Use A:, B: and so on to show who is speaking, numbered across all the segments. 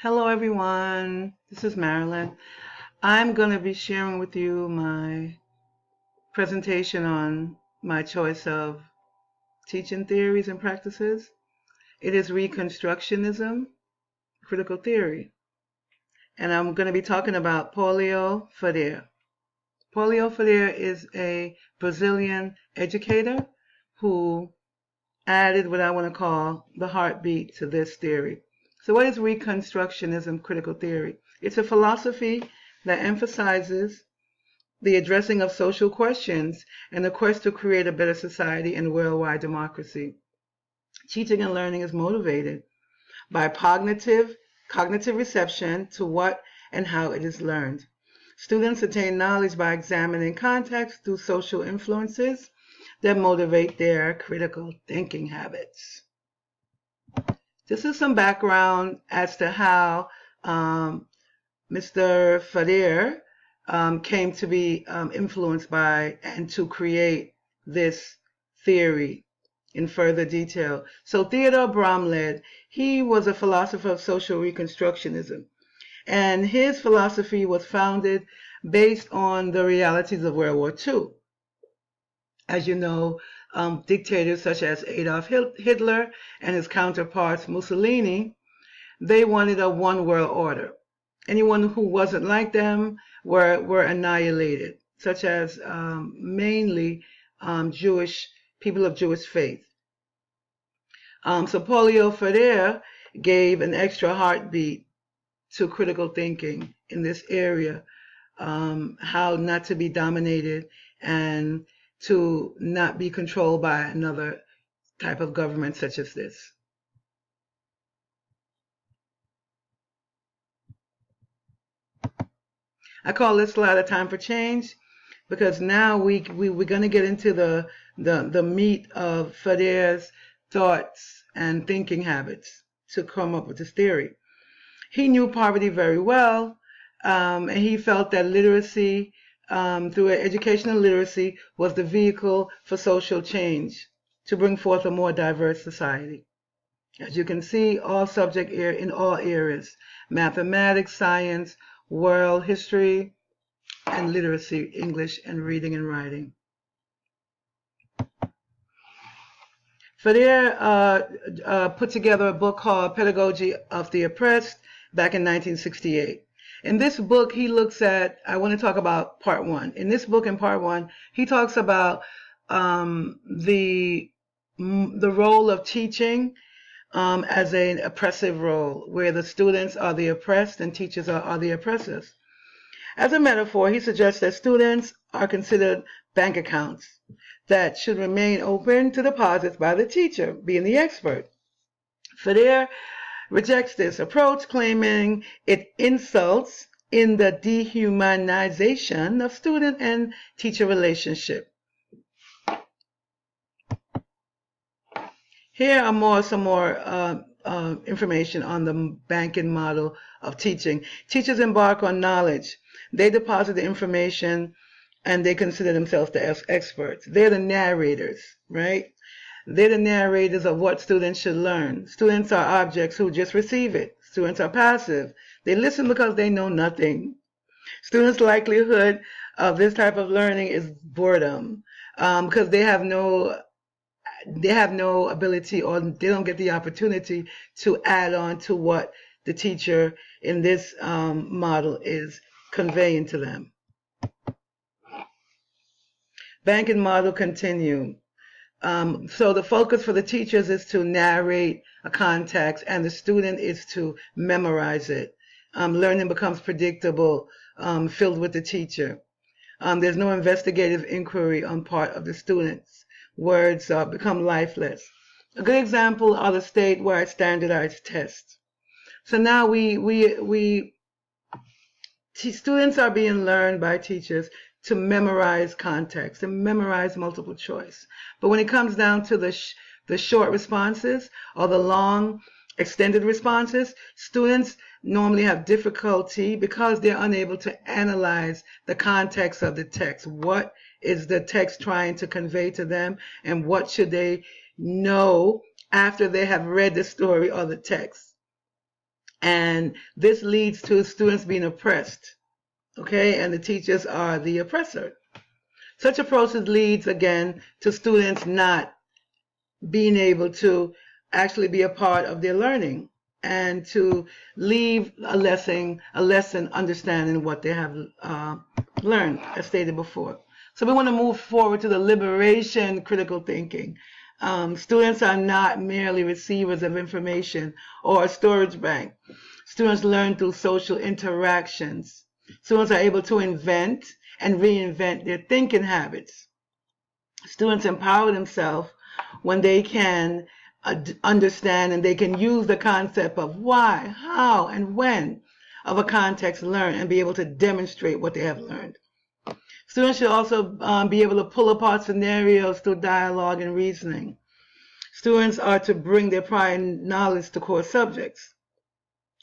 A: Hello, everyone. This is Marilyn. I'm going to be sharing with you my presentation on my choice of teaching theories and practices. It is Reconstructionism, critical theory. And I'm going to be talking about Paulo Freire. Paulo Freire is a Brazilian educator who added what I want to call the heartbeat to this theory. So what is Reconstructionism critical theory? It's a philosophy that emphasizes the addressing of social questions and the quest to create a better society and worldwide democracy. Teaching and learning is motivated by cognitive reception to what and how it is learned. Students attain knowledge by examining context through social influences that motivate their critical thinking habits. This is some background as to how Mr. Freire came to be influenced by and to create this theory in further detail. So Theodore Bromley, he was a philosopher of social reconstructionism, and his philosophy was founded based on the realities of World War II. As you know, dictators such as Adolf Hitler and his counterparts Mussolini, they wanted a one world order. Anyone who wasn't like them were annihilated, such as mainly Jewish people of Jewish faith. So Paulo Freire gave an extra heartbeat to critical thinking in this area, how not to be dominated and to not be controlled by another type of government such as this. I call this slide a time for change because now we're going to get into the meat of Freire's thoughts and thinking habits to come up with this theory. He knew poverty very well, and he felt that literacy, through educational literacy, was the vehicle for social change to bring forth a more diverse society. As you can see, all subject in all areas: mathematics, science, world history, and literacy, English and reading and writing. Freire put together a book called Pedagogy of the Oppressed back in 1968. In this book, he looks at, I want to talk about part one. In this book, in part one, he talks about the role of teaching as an oppressive role, where the students are the oppressed and teachers are the oppressors. As a metaphor, he suggests that students are considered bank accounts that should remain open to deposits by the teacher, being the expert. Freire rejects this approach, claiming it insults in the dehumanization of student and teacher relationship. Here are some more information on the banking model of teaching. Teachers embark on knowledge. They deposit the information and they consider themselves the experts. They're the narrators, right? They're the narrators of what students should learn. Students are objects who just receive it. Students are passive. They listen because they know nothing. Students' likelihood of this type of learning is boredom, because they have no ability, or they don't get the opportunity to add on to what the teacher in this model is conveying to them. Banking model continue. So the focus for the teachers is to narrate a context, and the student is to memorize it. Learning becomes predictable, filled with the teacher. There's no investigative inquiry on part of the students. Words become lifeless. A good example are the statewide standardized tests. So now students are being learned by teachers to memorize context and memorize multiple choice. But when it comes down to the short responses or the long extended responses, students normally have difficulty because they're unable to analyze the context of the text. What is the text trying to convey to them, and what should they know after they have read the story or the text? And this leads to students being oppressed, okay? And the teachers are the oppressor. Such approaches leads, again, to students not being able to actually be a part of their learning and to leave a lesson understanding what they have learned, as stated before. So we want to move forward to the liberation critical thinking. Students are not merely receivers of information or a storage bank. Students learn through social interactions. Students are able to invent and reinvent their thinking habits. Students empower themselves when they can understand and they can use the concept of why, how, and when of a context learned and be able to demonstrate what they have learned. Students should also be able to pull apart scenarios through dialogue and reasoning. Students are to bring their prior knowledge to core subjects.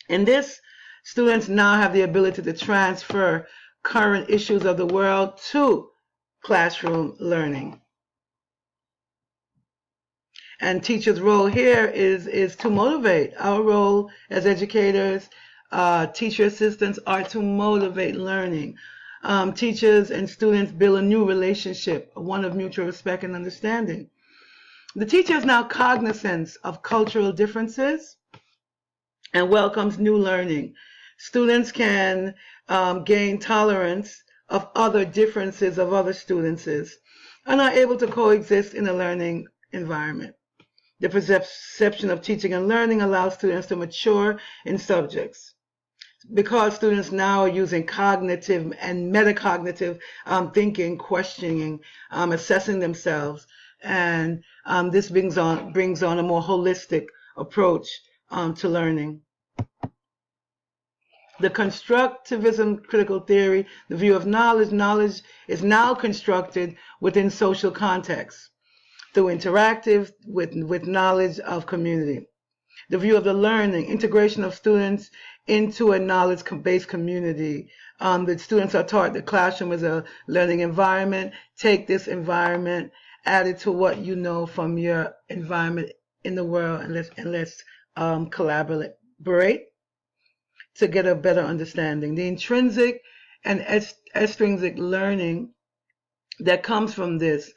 A: In this, students now have the ability to transfer current issues of the world to classroom learning. And teachers' role here is to motivate. Our role as educators, teacher assistants, are to motivate learning. Teachers and students build a new relationship, one of mutual respect and understanding. The teacher is now cognizant of cultural differences and welcomes new learning. Students can gain tolerance of other differences of other students and are able to coexist in a learning environment. The perception of teaching and learning allows students to mature in subjects. Because students now are using cognitive and metacognitive thinking, questioning, assessing themselves, and this brings on a more holistic approach to learning. The constructivism critical theory, the view of knowledge is now constructed within social contexts through interactive with knowledge of community. The view of the learning, integration of students into a knowledge-based community. The students are taught the classroom is a learning environment. Take this environment, add it to what you know from your environment in the world, and let's collaborate to get a better understanding. The intrinsic and extrinsic learning that comes from this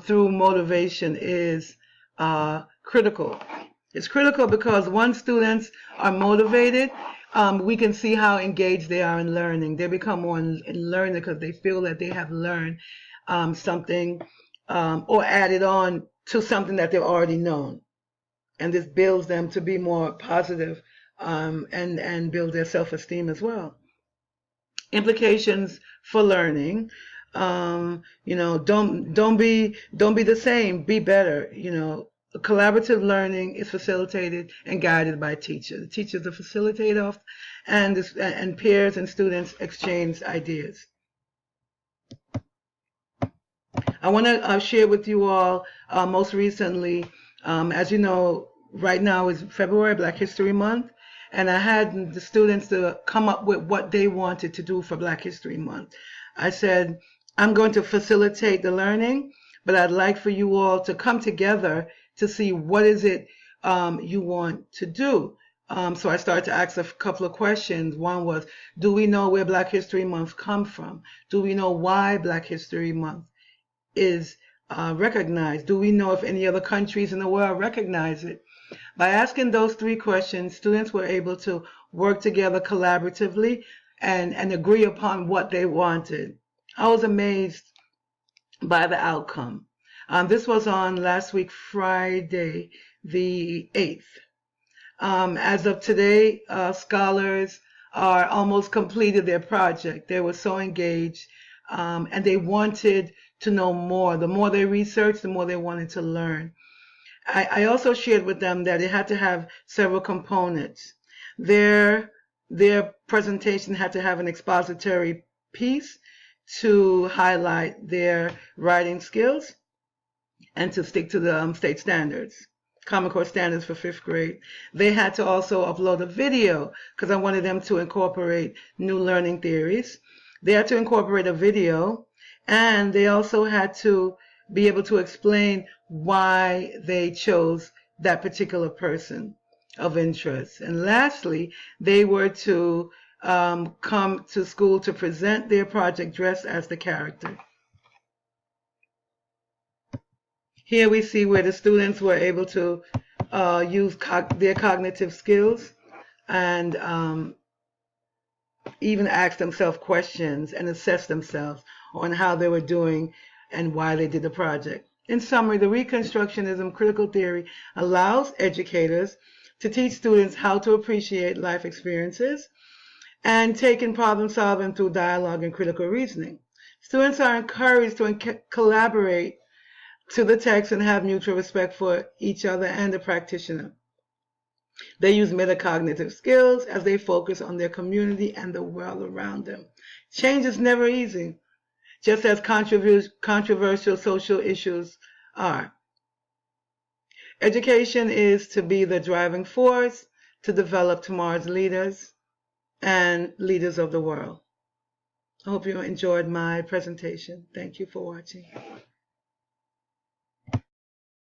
A: through motivation is critical. It's critical because once students are motivated, we can see how engaged they are in learning. They become more in learning because they feel that they have learned something or added on to something that they've already known. And this builds them to be more positive and build their self-esteem as well. Implications for learning. Don't be the same, be better. Collaborative learning is facilitated and guided by teachers. The teachers are the facilitator, and peers and students exchange ideas. I want to share with you all most recently, as you know, right now is February, Black History Month, and I had the students to come up with what they wanted to do for Black History Month. I said, I'm going to facilitate the learning, but I'd like for you all to come together to see what is it you want to do. So I started to ask a couple of questions. One was, do we know where Black History Month come from? Do we know why Black History Month is recognized? Do we know if any other countries in the world recognize it? By asking those three questions, students were able to work together collaboratively and agree upon what they wanted. I was amazed by the outcome. This was on last week, Friday, the 8th. As of today, scholars are almost completed their project. They were so engaged and they wanted to know more. The more they researched, the more they wanted to learn. I also shared with them that it had to have several components. Their presentation had to have an expository piece to highlight their writing skills and to stick to the state standards, Common Core standards for 5th grade. They had to also upload a video because I wanted them to incorporate new learning theories. They had to incorporate a video, and they also had to be able to explain why they chose that particular person. of interest. And lastly, they were to come to school to present their project dressed as the character. Here we see where the students were able to use their cognitive skills and even ask themselves questions and assess themselves on how they were doing and why they did the project. In summary, the Reconstructionism critical theory allows educators to teach students how to appreciate life experiences and take in problem solving through dialogue and critical reasoning. Students are encouraged to collaborate to the text and have mutual respect for each other and the practitioner. They use metacognitive skills as they focus on their community and the world around them. Change is never easy, just as controversial social issues are. Education is to be the driving force to develop tomorrow's leaders and leaders of the world. I hope you enjoyed my presentation. Thank you for watching.